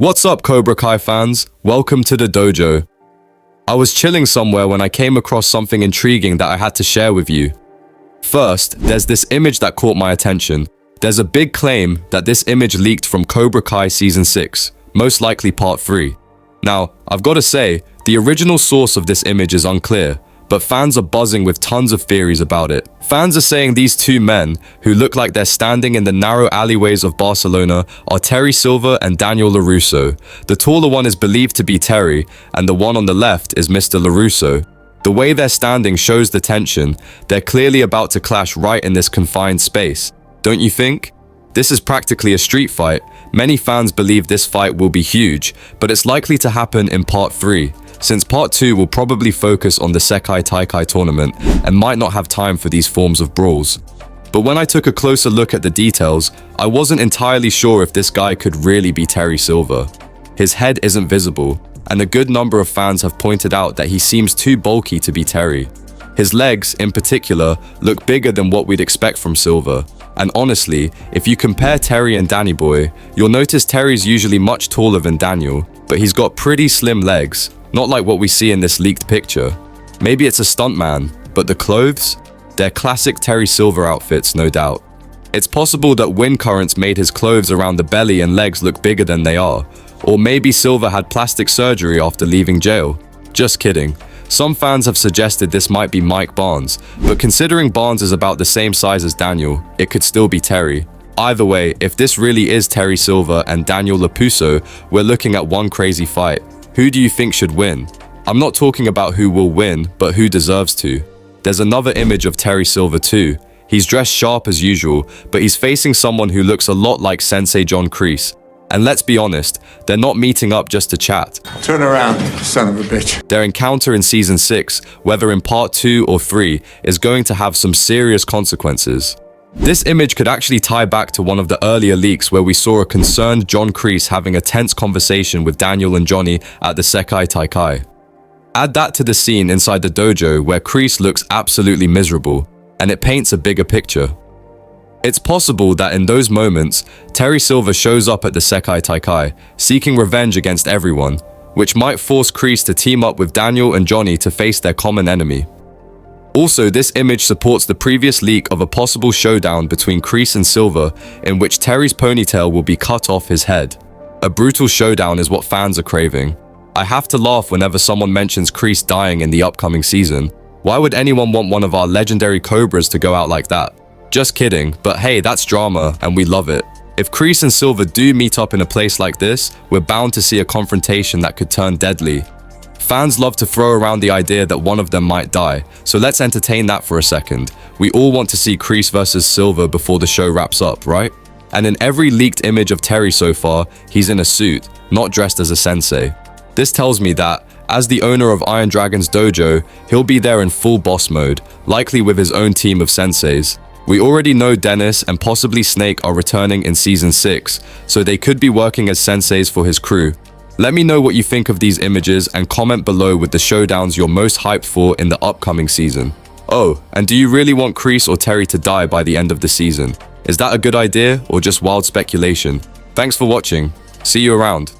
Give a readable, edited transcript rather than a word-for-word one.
What's up, Cobra Kai fans? Welcome to the dojo. I was chilling somewhere when I came across something intriguing that I had to share with you. First, there's this image that caught my attention. There's a big claim that this image leaked from Cobra Kai Season 6, most likely Part 3. Now, I've got to say, the original source of this image is unclear, but fans are buzzing with tons of theories about it. Fans are saying these two men, who look like they're standing in the narrow alleyways of Barcelona, are Terry Silver and Daniel LaRusso. The taller one is believed to be Terry, and the one on the left is Mr. LaRusso. The way they're standing shows the tension. They're clearly about to clash right in this confined space. Don't you think? This is practically a street fight. Many fans believe this fight will be huge, but it's likely to happen in Part 3. Since Part 2 will probably focus on the Sekai Taikai tournament and might not have time for these forms of brawls. But when I took a closer look at the details, I wasn't entirely sure if this guy could really be Terry Silver. His head isn't visible, and a good number of fans have pointed out that he seems too bulky to be Terry. His legs, in particular, look bigger than what we'd expect from Silver. And honestly, if you compare Terry and Danny Boy, you'll notice Terry's usually much taller than Daniel, but he's got pretty slim legs. Not like what we see in this leaked picture. Maybe it's a stuntman, but the clothes? They're classic Terry Silver outfits, no doubt. It's possible that wind currents made his clothes around the belly and legs look bigger than they are. Or maybe Silver had plastic surgery after leaving jail. Just kidding. Some fans have suggested this might be Mike Barnes, but considering Barnes is about the same size as Daniel, it could still be Terry. Either way, if this really is Terry Silver and Daniel LaRusso, we're looking at one crazy fight. Who do you think should win? I'm not talking about who will win, but who deserves to. There's another image of Terry Silver too. He's dressed sharp as usual, but he's facing someone who looks a lot like Sensei John Kreese. And let's be honest, they're not meeting up just to chat. Turn around, son of a bitch. Their encounter in Season 6, whether in Part 2 or 3, is going to have some serious consequences. This image could actually tie back to one of the earlier leaks where we saw a concerned John Kreese having a tense conversation with Daniel and Johnny at the Sekai Taikai. Add that to the scene inside the dojo where Kreese looks absolutely miserable, and it paints a bigger picture. It's possible that in those moments, Terry Silver shows up at the Sekai Taikai, seeking revenge against everyone, which might force Kreese to team up with Daniel and Johnny to face their common enemy. Also, this image supports the previous leak of a possible showdown between Kreese and Silver, in which Terry's ponytail will be cut off his head. A brutal showdown is what fans are craving. I have to laugh whenever someone mentions Kreese dying in the upcoming season. Why would anyone want one of our legendary Cobras to go out like that? Just kidding, but hey, that's drama, and we love it. If Kreese and Silver do meet up in a place like this, we're bound to see a confrontation that could turn deadly. Fans love to throw around the idea that one of them might die, so let's entertain that for a second. We all want to see Kreese versus Silver before the show wraps up, right? And in every leaked image of Terry so far, he's in a suit, not dressed as a sensei. This tells me that, as the owner of Iron Dragon's dojo, he'll be there in full boss mode, likely with his own team of senseis. We already know Dennis and possibly Snake are returning in Season 6, so they could be working as senseis for his crew. Let me know what you think of these images and comment below with the showdowns you're most hyped for in the upcoming season. Oh, and do you really want Kreese or Terry to die by the end of the season? Is that a good idea or just wild speculation? Thanks for watching. See you around.